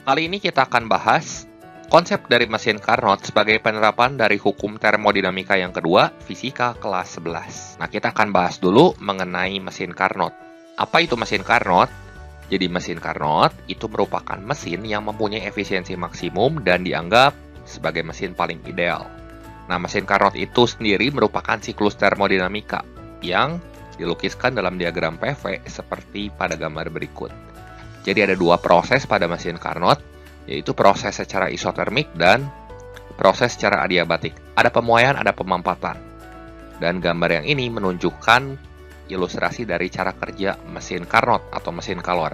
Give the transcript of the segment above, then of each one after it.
Kali ini kita akan bahas konsep dari mesin Carnot sebagai penerapan dari hukum termodinamika yang kedua, fisika kelas 11. Nah, kita akan bahas dulu mengenai mesin Carnot. Apa itu mesin Carnot? Jadi mesin Carnot itu merupakan mesin yang mempunyai efisiensi maksimum dan dianggap sebagai mesin paling ideal. Nah, mesin Carnot itu sendiri merupakan siklus termodinamika yang dilukiskan dalam diagram PV seperti pada gambar berikut. Jadi ada dua proses pada mesin Carnot, yaitu proses secara isotermik dan proses secara adiabatik. Ada pemuaian, ada pemampatan. Dan gambar yang ini menunjukkan ilustrasi dari cara kerja mesin Carnot atau mesin kalor.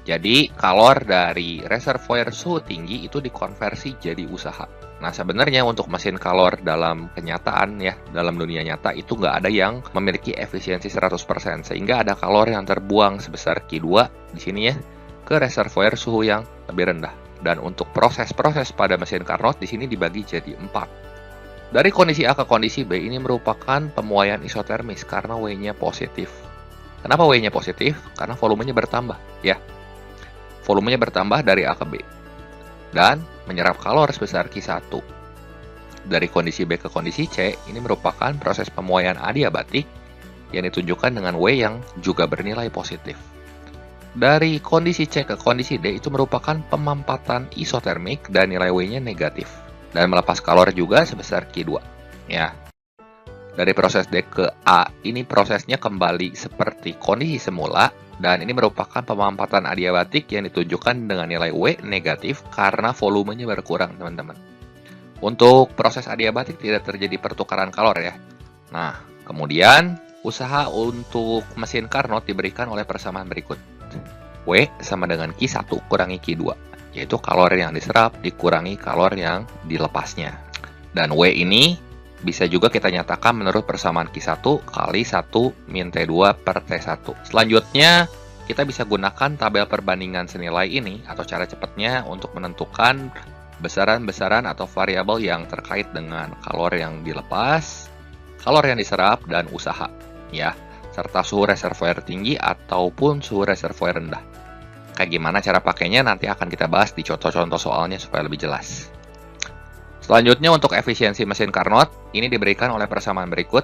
Jadi, kalor dari reservoir suhu tinggi itu dikonversi jadi usaha. Nah, sebenarnya untuk mesin kalor dalam kenyataan ya, dalam dunia nyata itu nggak ada yang memiliki efisiensi 100%, sehingga ada kalor yang terbuang sebesar Q2 di sini ya, ke reservoir suhu yang lebih rendah. Dan untuk proses-proses pada mesin Carnot di sini dibagi jadi 4. Dari kondisi A ke kondisi B ini merupakan pemuaian isotermis karena W-nya positif. Kenapa W-nya positif? Karena volumenya bertambah ya. Volumenya bertambah dari A ke B. Dan menyerap kalor sebesar Q1. Dari kondisi B ke kondisi C, ini merupakan proses pemuaian adiabatik yang ditunjukkan dengan W yang juga bernilai positif. Dari kondisi C ke kondisi D itu merupakan pemampatan isotermik dan nilai W-nya negatif. Dan melepas kalor juga sebesar Q2. Ya. Dari proses D ke A, ini prosesnya kembali seperti kondisi semula, dan ini merupakan pemampatan adiabatik yang ditunjukkan dengan nilai W negatif karena volumenya berkurang, teman-teman. Untuk proses adiabatik tidak terjadi pertukaran kalor ya. Nah, kemudian usaha untuk mesin Carnot diberikan oleh persamaan berikut. W sama dengan Q1 kurangi Q2. Yaitu kalor yang diserap dikurangi kalor yang dilepasnya. Dan W ini bisa juga kita nyatakan menurut persamaan Q1 kali 1 min T2 per T1. Selanjutnya, kita bisa gunakan tabel perbandingan senilai ini atau cara cepatnya untuk menentukan besaran-besaran atau variabel yang terkait dengan kalor yang dilepas, kalor yang diserap, dan usaha, ya, serta suhu reservoir tinggi ataupun suhu reservoir rendah. Kayak gimana cara pakainya nanti akan kita bahas di contoh-contoh soalnya supaya lebih jelas. Selanjutnya untuk efisiensi mesin Carnot, ini diberikan oleh persamaan berikut.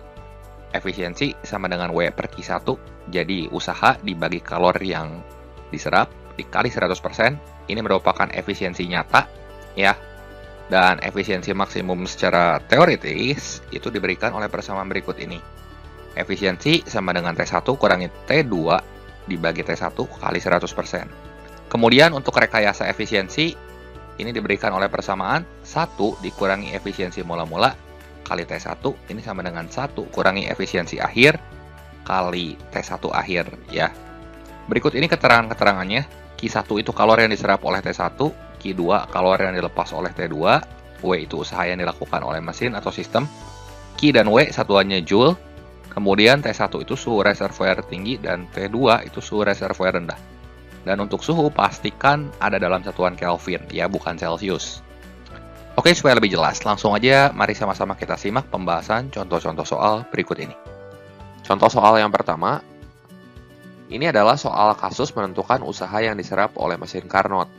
Efisiensi sama dengan W per Q1, jadi usaha dibagi kalor yang diserap dikali 100%. Ini merupakan efisiensi nyata, ya. Dan efisiensi maksimum secara teoritis itu diberikan oleh persamaan berikut ini. Efisiensi sama dengan T1 kurangi T2 dibagi T1 kali 100%. Kemudian untuk rekayasa efisiensi, ini diberikan oleh persamaan 1 dikurangi efisiensi mula-mula kali T1, ini sama dengan 1 kurangi efisiensi akhir kali T1 akhir ya. Berikut ini keterangan-keterangannya. Q1 itu kalor yang diserap oleh T1, Q2 kalor yang dilepas oleh T2, W itu usaha yang dilakukan oleh mesin atau sistem, Q dan W satuannya Joule, kemudian T1 itu suhu reservoir tinggi dan T2 itu suhu reservoir rendah. Dan untuk suhu pastikan ada dalam satuan Kelvin, ya bukan Celsius. Oke, supaya lebih jelas, langsung aja mari sama-sama kita simak pembahasan contoh-contoh soal berikut ini. Contoh soal yang pertama, ini adalah soal kasus menentukan usaha yang diserap oleh mesin Carnot.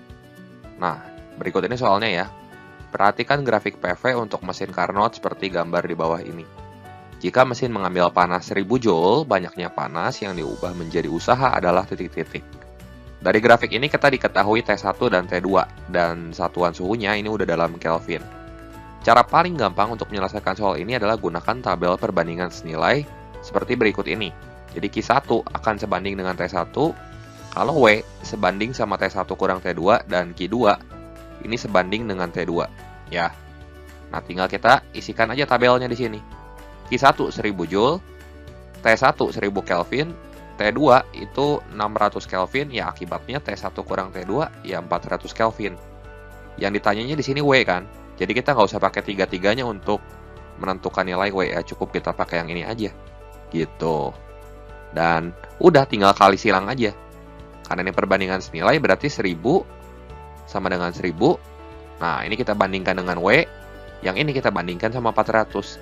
Nah, berikut ini soalnya ya. Perhatikan grafik PV untuk mesin Carnot seperti gambar di bawah ini. Jika mesin mengambil panas 1000 Joule, banyaknya panas yang diubah menjadi usaha adalah titik-titik. Dari grafik ini kita diketahui T1 dan T2, dan satuan suhunya ini udah dalam Kelvin. Cara paling gampang untuk menyelesaikan soal ini adalah gunakan tabel perbandingan senilai seperti berikut ini. Jadi Q1 akan sebanding dengan T1, kalau W sebanding sama T1 kurang T2, dan Q2 ini sebanding dengan T2. Ya. Nah, tinggal kita isikan aja tabelnya di sini. Q1 1000 Joule, T1 1000 Kelvin, T2 itu 600 Kelvin, ya akibatnya T1 kurang T2 ya 400 Kelvin. Yang ditanyanya di sini W kan. Jadi kita nggak usah pakai tiga-tiganya untuk menentukan nilai W ya, cukup kita pakai yang ini aja. Gitu. Dan udah tinggal kali silang aja. Karena ini perbandingan senilai berarti 1000 sama dengan 1000. Nah, ini kita bandingkan dengan W, yang ini kita bandingkan sama 400.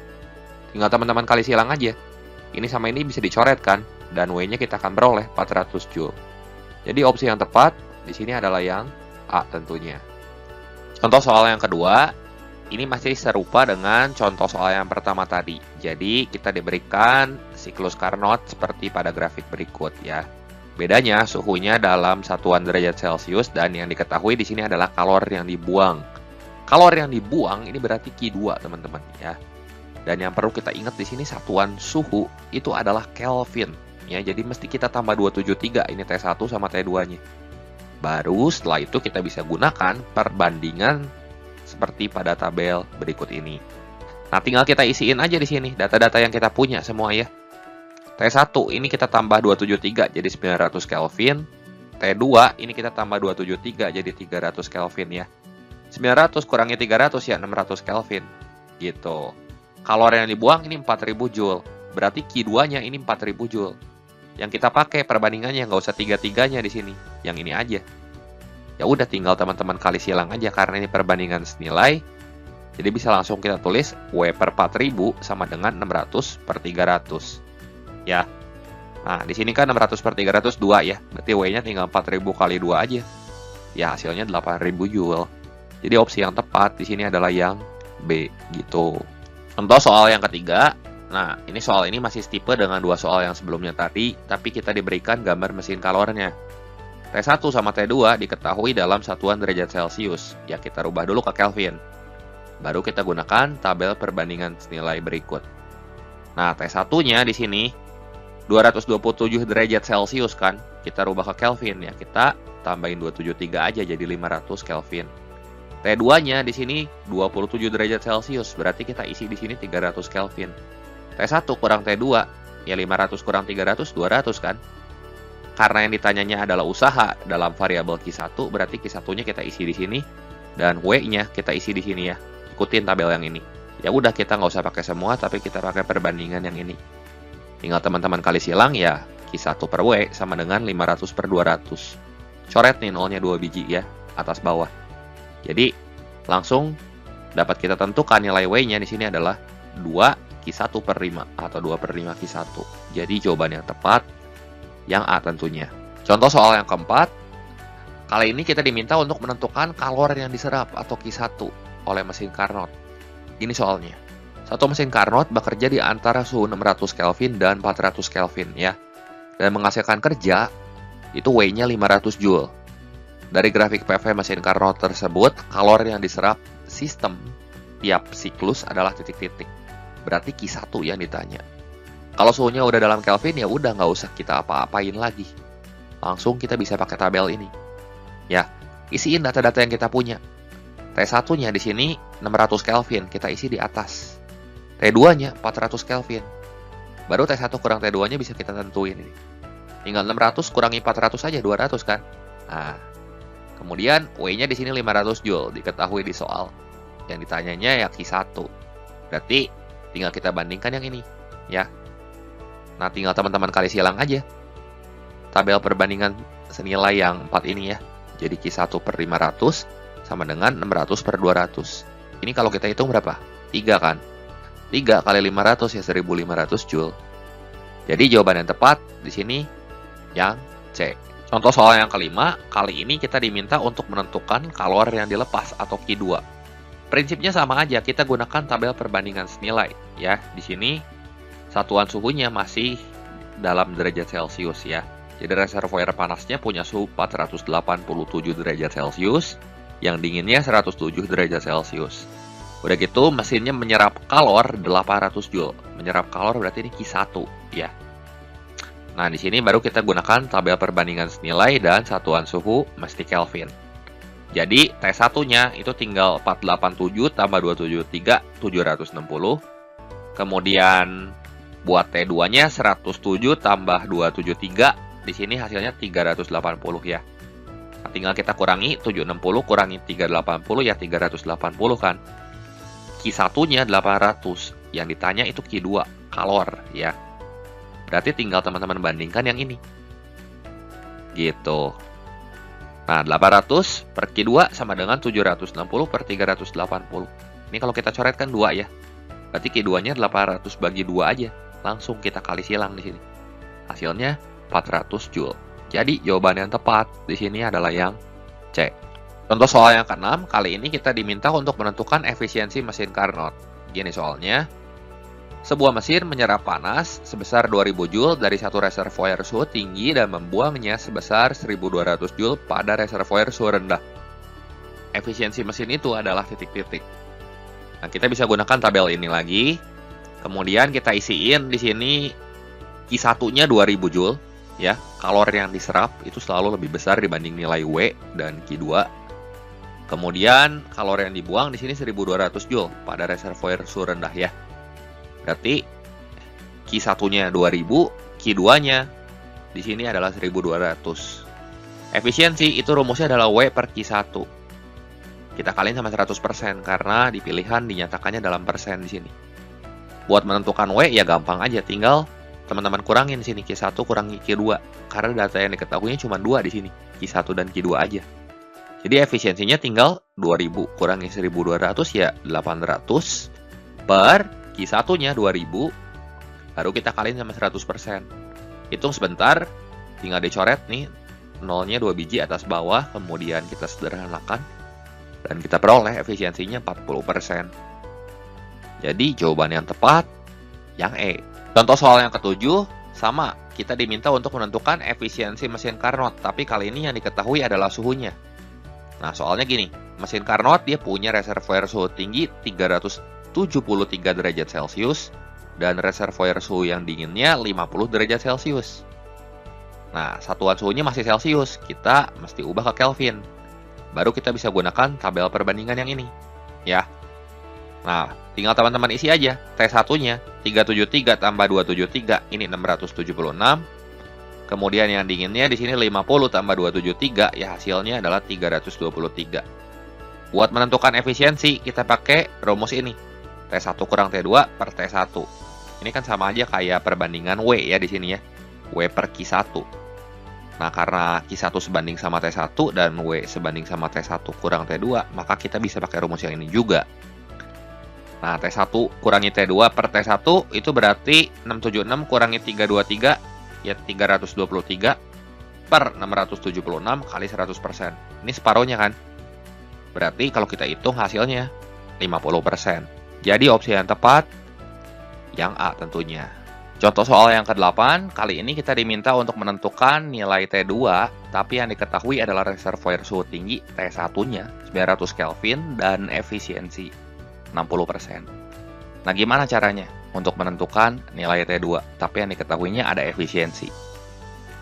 Tinggal teman-teman kali silang aja. Ini sama ini bisa dicoret kan, dan W-nya kita akan beroleh 400 Joule. Jadi opsi yang tepat di sini adalah yang A tentunya. Contoh soal yang kedua, ini masih serupa dengan contoh soal yang pertama tadi. Jadi, kita diberikan siklus Carnot seperti pada grafik berikut ya. Bedanya, suhunya dalam satuan derajat Celcius dan yang diketahui di sini adalah kalori yang dibuang. Kalori yang dibuang ini berarti Q2, teman-teman ya. Dan yang perlu kita ingat di sini satuan suhu itu adalah Kelvin ya. Jadi mesti kita tambah 273 ini T1 sama T2-nya. Baru setelah itu kita bisa gunakan perbandingan seperti pada tabel berikut ini. Nah, tinggal kita isiin aja di sini data-data yang kita punya semua ya. T1 ini kita tambah 273 jadi 900 Kelvin. T2 ini kita tambah 273 jadi 300 Kelvin ya. 900 kurangi 300 ya 600 Kelvin. Gitu. Kalori yang dibuang ini 4000 Joule. Berarti Q2-nya ini 4000 Joule. Yang kita pakai perbandingannya nggak usah tiga-tiganya di sini, yang ini aja. Ya udah tinggal teman-teman kali silang aja karena ini perbandingan senilai. Jadi bisa langsung kita tulis W per 4000 sama dengan 600 per 300. Ya. Nah, di sini kan 600 per 300 2 ya. Berarti W-nya tinggal 4000 kali 2 aja. Ya, hasilnya 8000 Joule. Jadi opsi yang tepat di sini adalah yang B gitu. Contoh soal yang ketiga. Nah, ini soal ini masih setipe dengan dua soal yang sebelumnya tadi, tapi kita diberikan gambar mesin kalornya. T1 sama T2 diketahui dalam satuan derajat Celcius. Ya, kita rubah dulu ke Kelvin. Baru kita gunakan tabel perbandingan senilai berikut. Nah, T1-nya di sini 227 derajat Celcius kan. Kita rubah ke Kelvin ya. Kita tambahin 273 aja jadi 500 Kelvin. T2-nya di sini 27 derajat Celcius, berarti kita isi di sini 300 Kelvin. T1 kurang T2, ya 500 kurang 300, 200 kan? Karena yang ditanyanya adalah usaha dalam variabel Q1, berarti Q1-nya kita isi di sini, dan W-nya kita isi di sini ya. Ikutin tabel yang ini. Ya udah kita nggak usah pakai semua, tapi kita pakai perbandingan yang ini. Tinggal teman-teman kali silang ya, Q1 per W sama dengan 500 per 200. Coret nih nolnya 2 biji ya, atas bawah. Jadi langsung dapat kita tentukan nilai W-nya di sini adalah 2 Q1 per 5 atau 2 per 5 Q1. Jadi jawaban yang tepat yang A tentunya. Contoh soal yang keempat. Kali ini kita diminta untuk menentukan kalori yang diserap atau Q1 oleh mesin Carnot. Ini soalnya. Satu mesin Carnot bekerja di antara suhu 600 Kelvin dan 400 Kelvin ya. Dan menghasilkan kerja itu W-nya 500 Joule. Dari grafik PV mesin Carnot tersebut, kalori yang diserap sistem tiap siklus adalah titik-titik. Berarti Q1 yang ditanya. Kalau suhunya udah dalam Kelvin ya udah nggak usah kita apa-apain lagi. Langsung kita bisa pakai tabel ini. Ya, isiin data-data yang kita punya. T1-nya di sini 600 Kelvin, kita isi di atas. T2-nya 400 Kelvin. Baru T1 kurang T2-nya bisa kita tentuin ini. Tinggal 600 kurangi 400 aja 200 kan. Nah, kemudian W-nya di sini 500 Joule, diketahui di soal. Yang ditanyanya ya Q1. Berarti tinggal kita bandingkan yang ini, ya. Nah, tinggal teman-teman kali silang aja. Tabel perbandingan senilai yang 4 ini ya. Jadi Q1 per 500 sama dengan 600 per 200. Ini kalau kita hitung berapa? 3 kan? 3 kali 500 ya 1500 Joule. Jadi jawaban yang tepat di sini yang C. Contoh soal yang kelima, kali ini kita diminta untuk menentukan kalori yang dilepas atau Q2. Prinsipnya sama aja, kita gunakan tabel perbandingan senilai ya. Di sini satuan suhunya masih dalam derajat Celcius ya. Jadi reservoir panasnya punya suhu 487 derajat Celcius, yang dinginnya 107 derajat Celcius. Udah gitu mesinnya menyerap kalor 800 Joule. Menyerap kalor berarti ini Q1 ya. Nah, di sini baru kita gunakan tabel perbandingan senilai dan satuan suhu mesti Kelvin. Jadi T1-nya itu tinggal 487 tambah 273 760. Kemudian buat T2-nya 107 tambah 273, di sini hasilnya 380 ya. Nah, tinggal kita kurangi 760 kurangi 380 ya 380 kan. Q1-nya 800, yang ditanya itu Q2, kalor ya. Berarti tinggal teman-teman bandingkan yang ini. Gitu. Nah, 800 per Q2 sama dengan 760 per 380. Ini kalau kita coretkan 2 ya. Berarti Q2-nya 800 bagi 2 aja. Langsung kita kali silang di sini. Hasilnya 400 Joule. Jadi jawaban yang tepat di sini adalah yang C. Contoh soal yang ke-6, kali ini kita diminta untuk menentukan efisiensi mesin Carnot. Gini soalnya, sebuah mesin menyerap panas sebesar 2000 Joule dari satu reservoir suhu tinggi dan membuangnya sebesar 1200 Joule pada reservoir suhu rendah. Efisiensi mesin itu adalah titik-titik. Nah, kita bisa gunakan tabel ini lagi. Kemudian kita isiin di sini Q1-nya 2000 Joule, ya. Kalori yang diserap itu selalu lebih besar dibanding nilai W dan Q2. Kemudian kalori yang dibuang di sini 1200 Joule pada reservoir suhu rendah, ya. Berarti Q1-nya 2000, Q2-nya di sini adalah 1200. Efisiensi itu rumusnya adalah W per Q1. Kita kaliin sama 100% karena di pilihan dinyatakannya dalam persen di sini. Buat menentukan W ya gampang aja, tinggal teman-teman kurangin di sini Q1 kurangi Q2 karena data yang diketahuinya cuma 2 di sini, Q1 dan Q2 aja. Jadi efisiensinya tinggal 2000 kurangi 1200 ya 800 per Q1-nya 2000, baru kita kaliin sama 100%. Hitung sebentar, tinggal dicoret nih, nolnya 2 biji atas bawah, kemudian kita sederhanakan, dan kita peroleh efisiensinya 40%. Jadi jawaban yang tepat, yang E. Contoh soal yang ke-7, sama, kita diminta untuk menentukan efisiensi mesin Carnot, tapi kali ini yang diketahui adalah suhunya. Nah, soalnya gini, mesin Carnot dia punya reservoir suhu tinggi 373 derajat Celcius dan reservoir suhu yang dinginnya 50 derajat Celcius. Nah, satuan suhunya masih Celcius, kita mesti ubah ke Kelvin. Baru kita bisa gunakan tabel perbandingan yang ini, ya. Nah, tinggal teman-teman isi aja. T1-nya 373 tambah 273, ini 676. Kemudian yang dinginnya di sini 50 tambah 273, ya hasilnya adalah 323. Buat menentukan efisiensi, kita pakai rumus ini. T1 kurang T2 per T1. Ini kan sama aja kayak perbandingan W ya di sini ya. W per Q1. Nah, karena Q1 sebanding sama T1 dan W sebanding sama T1 kurang T2, maka kita bisa pakai rumus yang ini juga. Nah, T1 kurangi T2 per T1 itu berarti 676 kurangi 323, ya 323 per 676 kali 100%. Ini separuhnya kan? Berarti kalau kita hitung hasilnya 50%. Jadi opsi yang tepat yang A tentunya. Contoh soal yang ke-8, kali ini kita diminta untuk menentukan nilai T2, tapi yang diketahui adalah reservoir suhu tinggi T1-nya 900 Kelvin dan efisiensi 60%. Nah, gimana caranya untuk menentukan nilai T2, tapi yang diketahuinya ada efisiensi?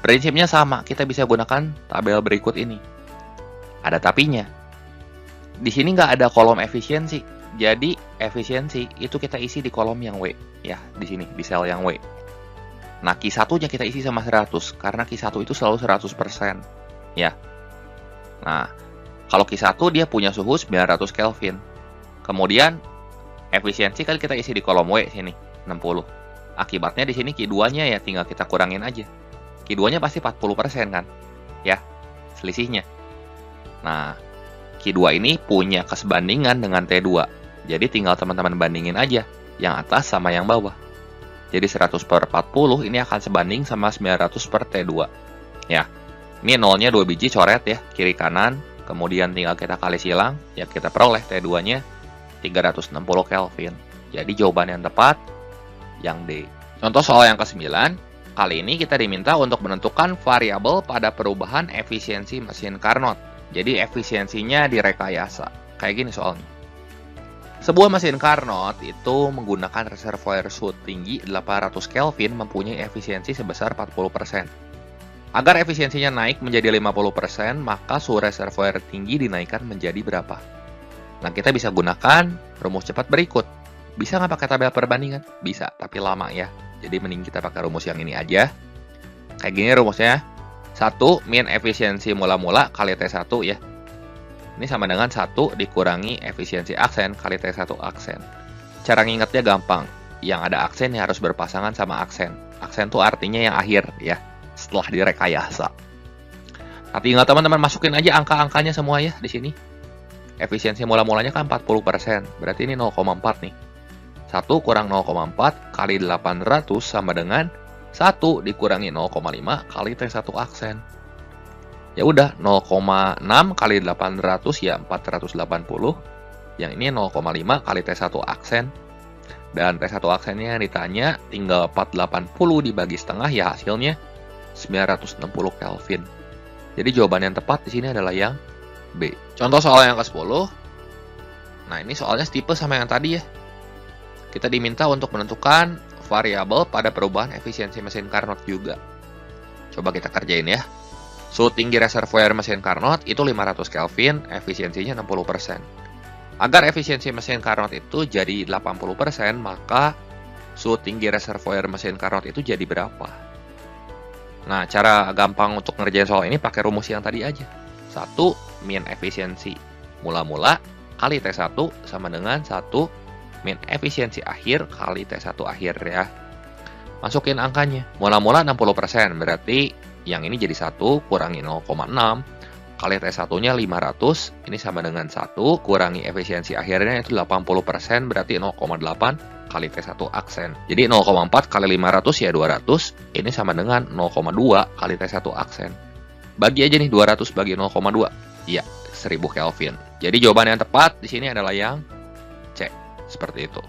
Prinsipnya sama, kita bisa gunakan tabel berikut ini. Ada tapinya. Di sini nggak ada kolom efisiensi, jadi efisiensi itu kita isi di kolom yang W, ya, di sini, di sel yang W. Nah, Q1-nya kita isi sama 100, karena Q1 itu selalu 100%, ya. Nah, kalau Q1 dia punya suhu 900 Kelvin. Kemudian, efisiensi kali kita isi di kolom W sini, 60. Akibatnya di sini Q2-nya ya tinggal kita kurangin aja. Q2-nya pasti 40% kan? Ya, selisihnya. Nah, Q2 ini punya kesebandingan dengan T2. Jadi tinggal teman-teman bandingin aja yang atas sama yang bawah. Jadi 100 per 40 ini akan sebanding sama 900 per T2. Ya, ini nolnya 2 biji coret ya, kiri kanan. Kemudian tinggal kita kali silang, ya kita peroleh T2-nya 360 Kelvin. Jadi jawaban yang tepat yang D. Contoh soal yang ke-9, kali ini kita diminta untuk menentukan variabel pada perubahan efisiensi mesin Carnot. Jadi efisiensinya direkayasa. Kayak gini soalnya. Sebuah mesin Carnot itu menggunakan reservoir suhu tinggi 800 Kelvin mempunyai efisiensi sebesar 40%. Agar efisiensinya naik menjadi 50%, maka suhu reservoir tinggi dinaikkan menjadi berapa? Nah, kita bisa gunakan rumus cepat berikut. Bisa nggak pakai tabel perbandingan? Bisa, tapi lama ya. Jadi mending kita pakai rumus yang ini aja. Kayak gini rumusnya. 1 min efisiensi mula-mula kali T1 ya. Ini sama dengan 1 dikurangi efisiensi aksen kali T1 aksen. Cara ngingetnya gampang. Yang ada aksen ya harus berpasangan sama aksen. Aksen itu artinya yang akhir ya, setelah direkayasa. Nah, tinggal teman-teman masukin aja angka-angkanya semua ya di sini. Efisiensi mula-mulanya kan 40%, berarti ini 0,4 nih. 1 kurang 0,4 kali 800 sama dengan 1 dikurangi 0,5 kali T1 aksen. Ya udah, 0,6 kali 800 ya 480. Yang ini 0,5 kali T1 aksen. Dan T1 aksennya yang ditanya tinggal 480 dibagi setengah, ya hasilnya 960 Kelvin. Jadi jawaban yang tepat di sini adalah yang B. Contoh soal yang ke-10. Nah, ini soalnya setipe sama yang tadi ya. Kita diminta untuk menentukan variabel pada perubahan efisiensi mesin Carnot juga. Coba kita kerjain ya. Suhu tinggi reservoir mesin Carnot itu 500 Kelvin, efisiensinya 60%. Agar efisiensi mesin Carnot itu jadi 80%, maka suhu tinggi reservoir mesin Carnot itu jadi berapa? Nah, cara gampang untuk ngerjain soal ini pakai rumus yang tadi aja. 1 min efisiensi mula-mula kali T1 sama dengan 1 min efisiensi akhir kali T1 akhir ya. Masukin angkanya. Mula-mula 60%, berarti yang ini jadi 1 kurangi 0,6 kali T1-nya 500, ini sama dengan 1 kurangi efisiensi akhirnya itu 80%, berarti 0,8 kali T1 aksen. Jadi 0,4 kali 500 ya 200, ini sama dengan 0,2 kali T1 aksen. Bagi aja nih 200 bagi 0,2. Iya, 1000 Kelvin. Jadi jawaban yang tepat di sini adalah yang C. Seperti itu.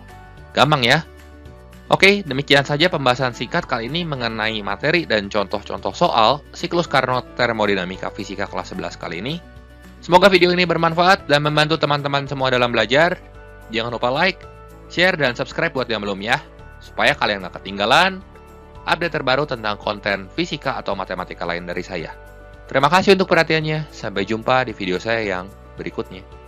Gampang ya? Oke, demikian saja pembahasan singkat kali ini mengenai materi dan contoh-contoh soal siklus Carnot termodinamika fisika kelas 11 kali ini. Semoga video ini bermanfaat dan membantu teman-teman semua dalam belajar. Jangan lupa like, share, dan subscribe buat yang belum ya, supaya kalian gak ketinggalan update terbaru tentang konten fisika atau matematika lain dari saya. Terima kasih untuk perhatiannya, sampai jumpa di video saya yang berikutnya.